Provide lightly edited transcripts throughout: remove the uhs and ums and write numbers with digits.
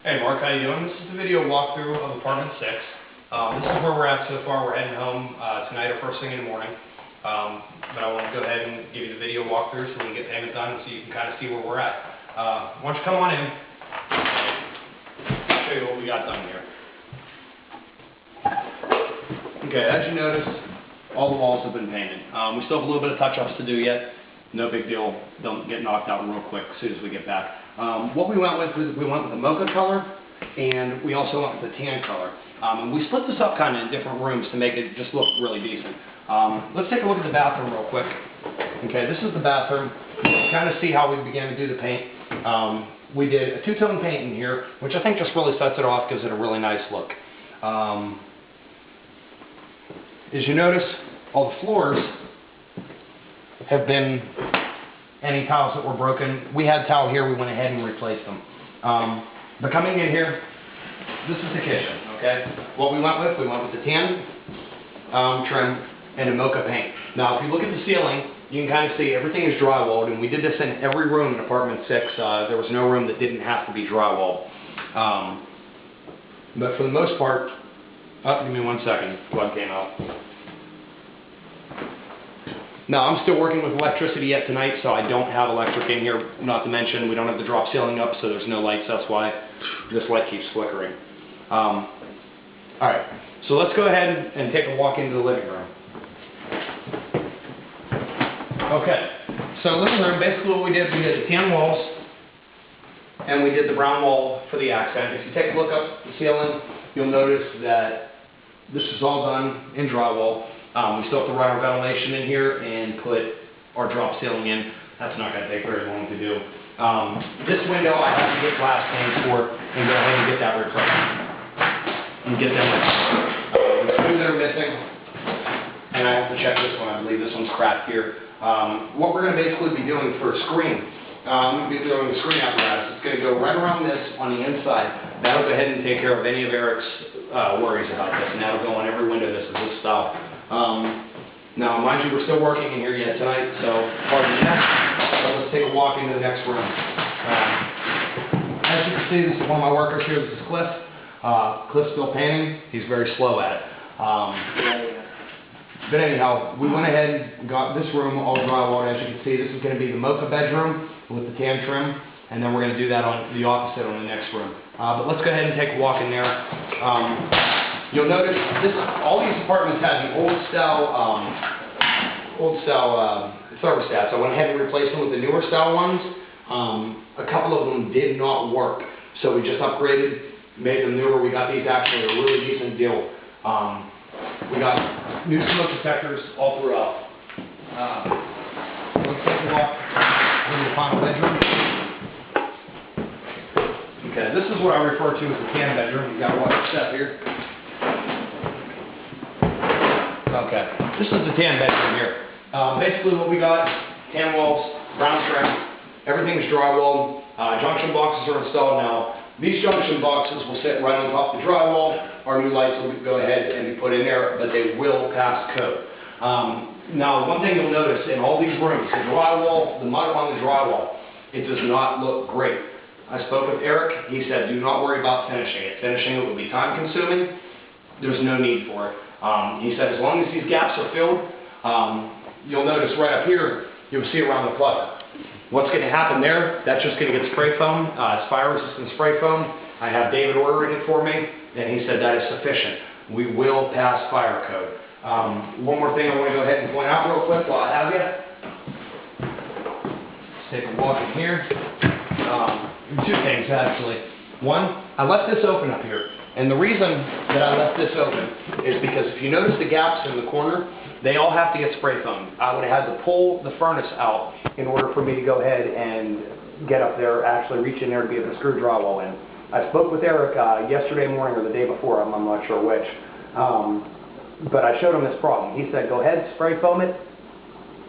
Hey Mark, how you doing? This is the video walkthrough of apartment 6. This is where we're at so far. We're heading home tonight or first thing in the morning. But I want to go ahead and give you the video walkthrough so we can get payment done so you can kind of see where we're at. Why don't you come on in? I'll show you what we got done here. Okay, as you notice, all the walls have been painted. We still have a little bit of touch-ups to do yet. No big deal. Don't get knocked out real quick as soon as we get back. What we went with is we went with the mocha color, and we also went with the tan color. And we split this up kind of in different rooms to make it just look really decent. Let's take a look at the bathroom real quick. Okay, this is the bathroom. Kind of see how we began to do the paint. We did a two-tone paint in here, which I think just really sets it off, gives it a really nice look. As you notice, all the floors have been any tiles that were broken. We had tile here, we went ahead and replaced them. But coming in here, this is the kitchen, okay? What we went with the tan trim and a mocha paint. Now, if you look at the ceiling, you can kind of see everything is drywalled, and we did this in every room in apartment 6. There was no room that didn't have to be drywalled. But for the most part, give me 1 second, plug came out. Now, I'm still working with electricity yet tonight, so I don't have electric in here. Not to mention, we don't have the drop ceiling up, so there's no lights. That's why this light keeps flickering. Alright, so let's go ahead and take a walk into the living room. Okay, so living room, basically what we did the tan walls, and we did the brown wall for the accent. If you take a look up the ceiling, you'll notice that this is all done in drywall. We still have to run our ventilation in here and put our drop ceiling in. That's not going to take very long to do. This window I have to get glass panes for and go ahead and get that replaced. And get them replaced. The two that are missing, and I have to check this one. I believe this one's cracked here. What we're going to basically be doing for a screen, I'm going to be doing the screen apparatus. It's going to go right around this on the inside. That'll go ahead and take care of any of Eric's worries about this, and that'll go on every window. This is this style. Now, mind you, we're still working in here yet tonight, so pardon me that. So let's take a walk into the next room. As you can see, this is one of my workers here. This is Cliff. Cliff's still painting. He's very slow at it. But anyhow, we went ahead and got this room all drywalled. As you can see, this is going to be the mocha bedroom with the tan trim, and then we're going to do that on the opposite on the next room. But let's go ahead and take a walk in there. You'll notice all these apartments had the old style thermostats. I went ahead and replaced them with the newer style ones. A couple of them did not work, so we just upgraded, made them newer. We got these actually at a really decent deal. We got new smoke detectors all throughout. Let's take a walk into the final bedroom. Okay, this is what I refer to as the tan bedroom. You got to watch the step here. Okay, this is the tan bedroom here. Basically what we got, tan walls, brown trim, everything's drywalled. Junction boxes are installed now. These junction boxes will sit right on top of the drywall. Our new lights will go ahead and be put in there, but they will pass code. Now, one thing you'll notice in all these rooms, the drywall, the mud on the drywall, it does not look great. I spoke with Eric. He said, do not worry about finishing it. Finishing it will be time consuming. There's no need for it. He said as long as these gaps are filled, you'll notice right up here, you'll see around the plug. What's going to happen there, that's just going to get spray foam. It's fire resistant spray foam. I have David ordering it for me, and he said that is sufficient. We will pass fire code. One more thing I want to go ahead and point out real quick while I have you. Let's take a walk in here. Two things actually. One, I left this open up here. And the reason that I left this open is because if you notice the gaps in the corner, they all have to get spray foamed. I would have had to pull the furnace out in order for me to go ahead and get up there, actually reach in there to be able to screw drywall in. I spoke with Eric yesterday morning or the day before, I'm not sure which, but I showed him this problem. He said, go ahead, spray foam it.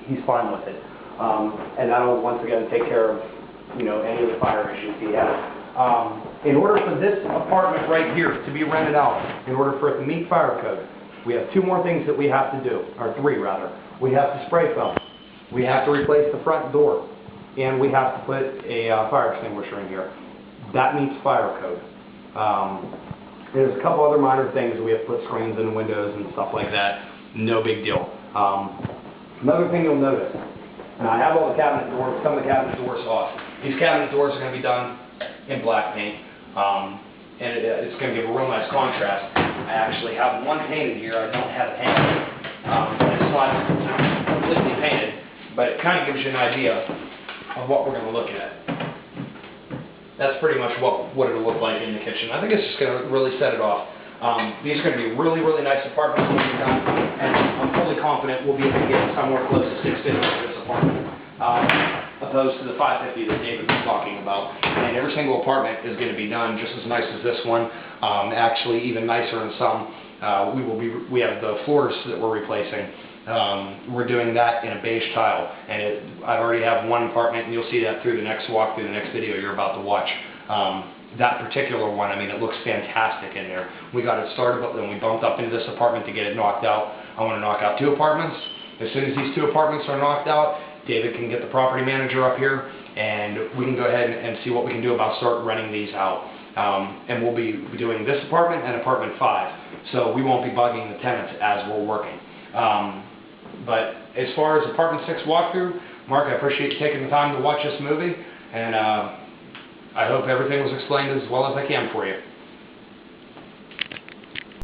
He's fine with it. And that'll once again take care of any of the fire issues he has. In order for this apartment right here to be rented out, in order for it to meet fire code, we have two more things that we have to do, or three rather. We have to spray foam, we have to replace the front door, and we have to put a fire extinguisher in here. That meets fire code. There's a couple other minor things. We have split screens in the windows and stuff like that. No big deal. Another thing you'll notice, and I have all the cabinet doors, some of the cabinet doors off. These cabinet doors are going to be done in black paint, and it's going to give a real nice contrast. I actually have one painted here. I don't have it painted. It's not completely painted, but it kind of gives you an idea of what we're going to look at. That's pretty much what it'll look like in the kitchen. I think it's just going to really set it off. These are going to be really, really nice apartments when you're done, and I'm fully confident we'll be able to get somewhere close to $650 for this apartment, opposed to the $550 that David was talking about. And every single apartment is going to be done just as nice as this one, actually even nicer in some. We have the floors that we're replacing. We're doing that in a beige tile, and I already have one apartment, and you'll see that through the next walk, through the next video you're about to watch. That particular one, I mean, it looks fantastic in there. We got it started, but then we bumped up into this apartment to get it knocked out. I want to knock out 2 apartments. As soon as these 2 apartments are knocked out, David can get the property manager up here, and we can go ahead and see what we can do about start renting these out. And we'll be doing this apartment and apartment 5, so we won't be bugging the tenants as we're working. But as far as apartment 6 walkthrough, Mark, I appreciate you taking the time to watch this movie, and I hope everything was explained as well as I can for you.